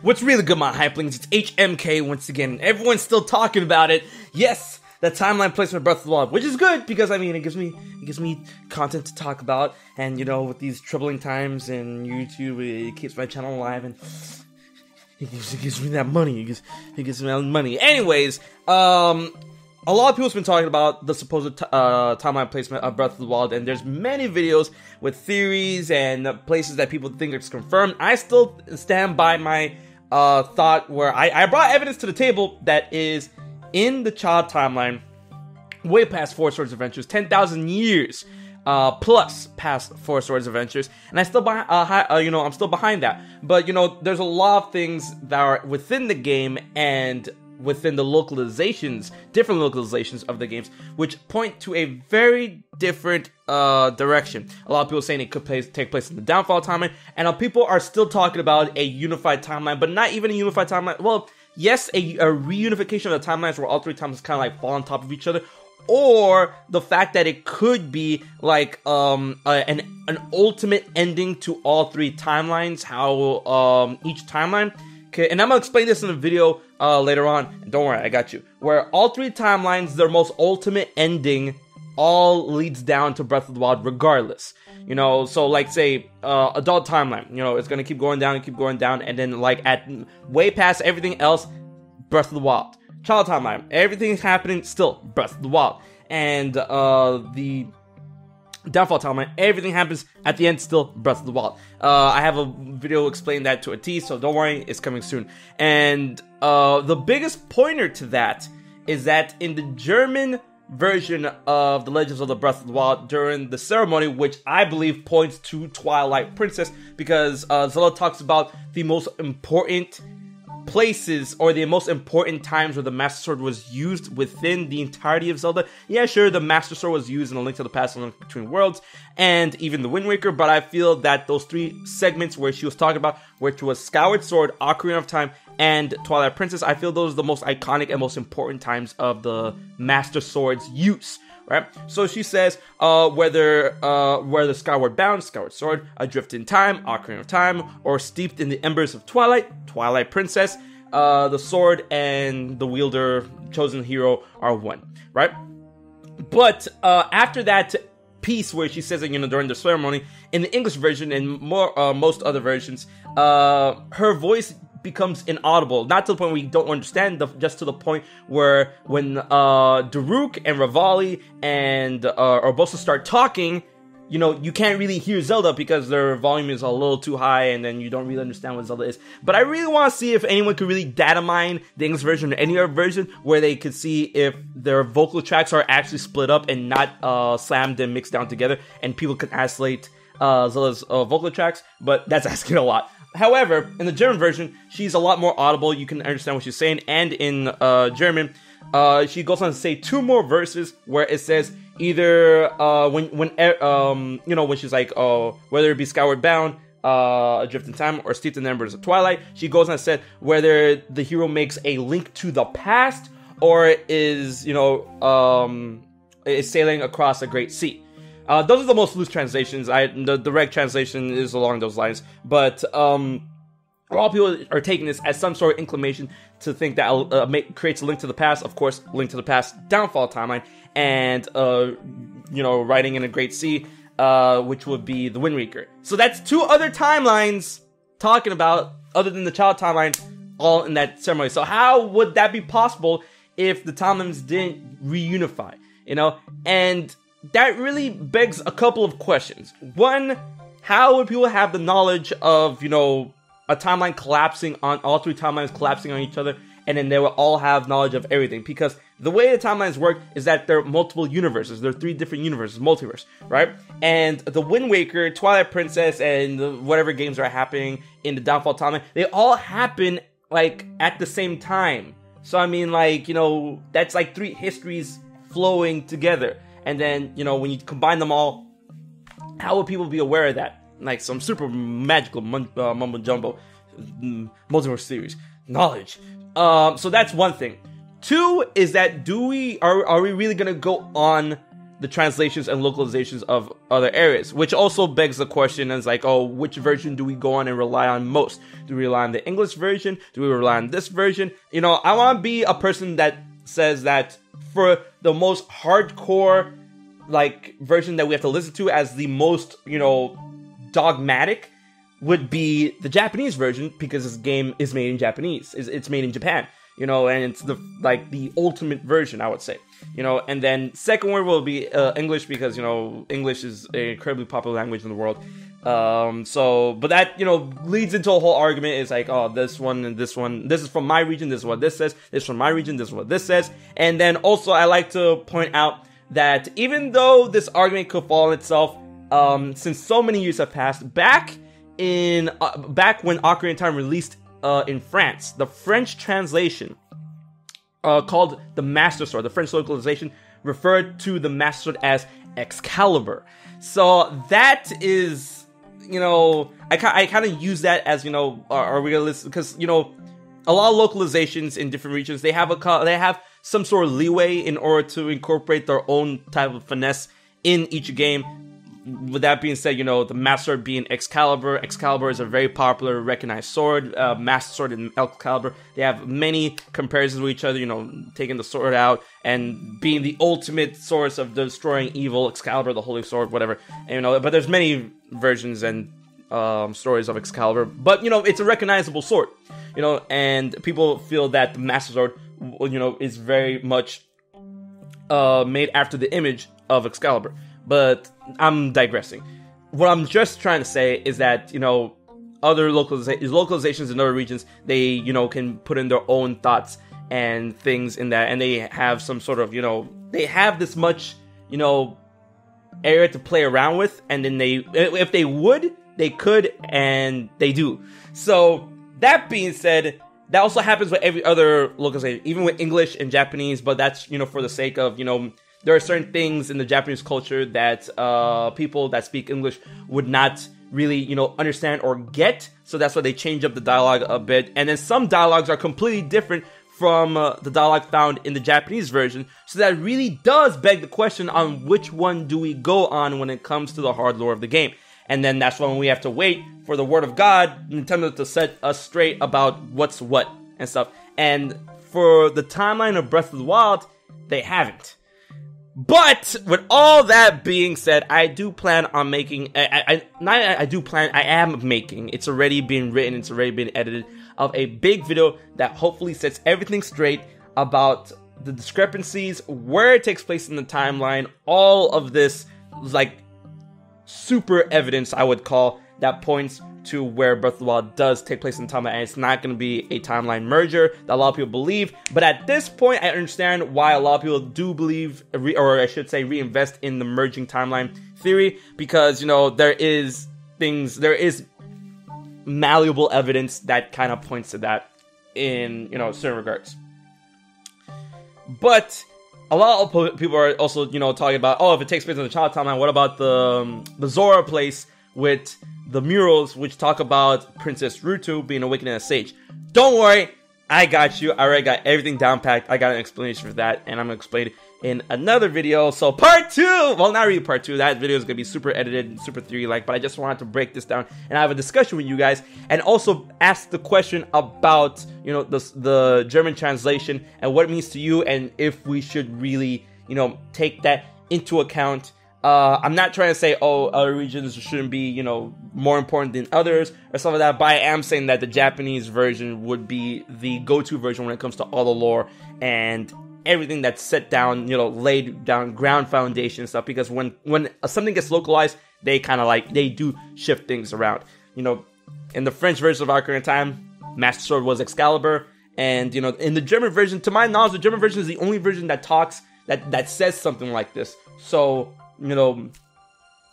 What's really good, my hyperlinks? It's HMK once again. Everyone's still talking about it. Yes, the timeline placement Breath of the Wild, which is good because I mean it gives me content to talk about, and you know, with these troubling times and YouTube, it keeps my channel alive and it gives me that money. It gives me that money. Anyways, a lot of people's been talking about the supposed timeline placement of Breath of the Wild, and there's many videos with theories and places that people think it's confirmed. I still stand by my thought where I brought evidence to the table that is in the child timeline, way past Four Swords Adventures, 10,000 years plus past Four Swords Adventures, and I still I'm still behind that. But you know, there's a lot of things that are within the game and within the localizations, different localizations of the games, which point to a very different direction. A lot of people saying it could take place in the Downfall timeline, and people are still talking about a unified timeline, but not even a unified timeline. Well, yes, a reunification of the timelines where all three timelines kind of like fall on top of each other, or the fact that it could be like an ultimate ending to all three timelines, how each timeline. Okay, and I'm gonna explain this in a video later on. Don't worry, I got you. Where all three timelines, their most ultimate ending, all leads down to Breath of the Wild, regardless. You know, so like say adult timeline, you know, it's gonna keep going down and keep going down, and then like at way past everything else, Breath of the Wild. Child timeline, everything's happening still Breath of the Wild, and the Downfall timeline, everything happens at the end, still Breath of the Wild. I have a video explaining that to a T, so don't worry, it's coming soon. And the biggest pointer to that is that in the German version of The Legends of the Breath of the Wild, during the ceremony, which I believe points to Twilight Princess, because Zelda talks about the most important places or the most important times where the Master Sword was used within the entirety of Zelda. Yeah, sure, the Master Sword was used in A Link to the Past and A Link Between Worlds, and even the Wind Waker, but I feel that those three segments where she was talking about, which was Skyward Sword, Ocarina of Time, and Twilight Princess, I feel those are the most iconic and most important times of the Master Sword's use. Right, so she says whether Skyward Bound, Skyward Sword, Adrift in Time, Ocarina of Time, or Steeped in the Embers of Twilight, Twilight Princess, the sword and the wielder, chosen hero, are one. Right, but after that piece where she says it, you know, during the ceremony, in the English version and most other versions, her voice becomes inaudible, not to the point where you don't understand, just to the point where when Daruk and Revali and Urbosa start talking, you know, you can't really hear Zelda because their volume is a little too high, and then you don't really understand what Zelda is. But I really want to see if anyone could really data mine the English version or any other version where they could see if their vocal tracks are actually split up and not slammed and mixed down together, and people can isolate Zelda's vocal tracks, but that's asking a lot. However, in the German version, she's a lot more audible. You can understand what she's saying. And in German, she goes on to say two more verses where it says either when she's like, whether it be Skyward Bound, Adrift in Time, or Steeped in the Embers of Twilight, she goes on and said whether the hero makes a link to the past or is, is sailing across a great sea. Those are the most loose translations. The direct translation is along those lines, but a lot of people are taking this as some sort of inclination to think that creates a link to the past. Of course, Link to the Past, Downfall timeline, and riding in a great sea, which would be the Wind Waker. So that's two other timelines talking about, other than the child timeline, all in that ceremony. So how would that be possible if the timelines didn't reunify? You know, and that really begs a couple of questions. One, how would people have the knowledge of, a timeline collapsing on, all three timelines collapsing on each other, and then they will all have knowledge of everything? Because the way the timelines work is that there are multiple universes. There are three different universes, multiverse, right? And the Wind Waker, Twilight Princess, and whatever games are happening in the Downfall timeline, they all happen, like, at the same time. So, I mean, like, that's like three histories flowing together. And then, when you combine them all, how will people be aware of that? Like some super magical mumbo jumbo multiverse series knowledge. So that's one thing. Two is that are we really gonna go on the translations and localizations of other areas, which also begs the question as like, oh, which version do we go on and rely on most? Do we rely on the English version? Do we rely on this version? You know, I want to be a person that says that for the most hardcore like version that we have to listen to as the most, you know, dogmatic would be the Japanese version, because this game is made in Japanese. It's made in Japan, you know, and it's the ultimate version, I would say, you know. And then second word will be English, because, you know, English is an incredibly popular language in the world. But that, you know, leads into a whole argument. It's like, oh, this one and this one, this is from my region, this is what this says, this is from my region, this is what this says. And then also I like to point out that even though this argument could fall on itself, since so many years have passed, back when Ocarina of Time released in France, the French translation called the Master Sword, the French localization referred to the Master Sword as Excalibur. So that is, you know, I kind of use that as, you know, are we gonna listen? Because, you know, a lot of localizations in different regions, they have some sort of leeway in order to incorporate their own type of finesse in each game. With that being said, you know, the Master Sword being Excalibur. Excalibur is a very popular, recognized sword. Master Sword and Excalibur, they have many comparisons with each other, you know, taking the sword out and being the ultimate source of destroying evil. Excalibur, the holy sword, whatever. And, you know, but there's many versions and stories of Excalibur. But, you know, it's a recognizable sword, you know, and people feel that the Master Sword, you know, is very much made after the image of Excalibur. But I'm digressing. What I'm just trying to say is that, you know, other localizations in other regions, they, you know, can put in their own thoughts and things in that, and they have some sort of, you know, they have this much, you know, area to play around with, and then they, if they would, they could, and they do. So that being said, that also happens with every other localization, even with English and Japanese, but that's, you know, for the sake of, you know, there are certain things in the Japanese culture that people that speak English would not really, you know, understand or get. So that's why they change up the dialogue a bit. And then some dialogues are completely different from the dialogue found in the Japanese version. So that really does beg the question on which one do we go on when it comes to the hard lore of the game. And then that's when we have to wait for the word of God, Nintendo, to set us straight about what's what and stuff. And for the timeline of Breath of the Wild, they haven't. But with all that being said, I do plan on making, I am making, it's already been written, it's already been edited, of a big video that hopefully sets everything straight about the discrepancies, where it takes place in the timeline, all of this, like, super evidence, I would call, that points to where Breath of the Wild does take place in the timeline, and it's not going to be a timeline merger that a lot of people believe. But at this point, I understand why a lot of people do believe, or I should say, reinvest in the merging timeline theory, because, you know, there is malleable evidence that kind of points to that in, you know, certain regards. But a lot of people are also, you know, talking about, oh, if it takes place in the child timeline, what about the Zora place with the murals which talk about Princess Rutu being awakened as a sage? Don't worry, I got you. I already got everything down packed. I got an explanation for that, and I'm gonna explain it in another video. So part 2, well, not really part 2. That video is gonna be super edited, super theory-like, but I just wanted to break this down and have a discussion with you guys, and also ask the question about, you know, the German translation and what it means to you, and if we should really, you know, take that into account. I'm not trying to say, oh, other regions shouldn't be, you know, more important than others or stuff like that, but I am saying that the Japanese version would be the go-to version when it comes to all the lore and everything that's set down, you know, laid down ground foundation stuff, because when something gets localized, they kind of like, they do shift things around. You know, in the French version of Ocarina of Time, Master Sword was Excalibur, and, you know, in the German version, to my knowledge, the German version is the only version that talks, that says something like this. So, you know,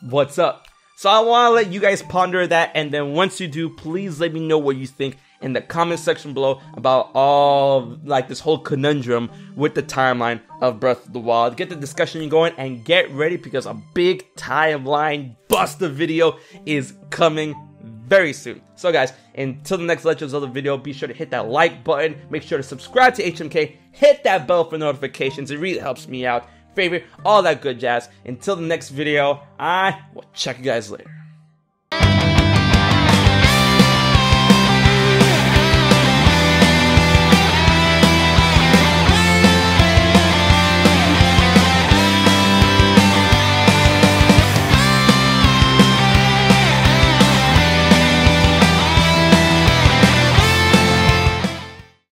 what's up? So I want to let you guys ponder that, and then once you do, please let me know what you think in the comment section below about all, like, this whole conundrum with the timeline of Breath of the Wild. Get the discussion going, and get ready, because a big timeline buster video is coming very soon. So guys, until the next Legend of Zelda video, be sure to hit that like button, make sure to subscribe to HMK, hit that bell for notifications. It really helps me out favorite, all that good jazz. Until the next video, I will check you guys later.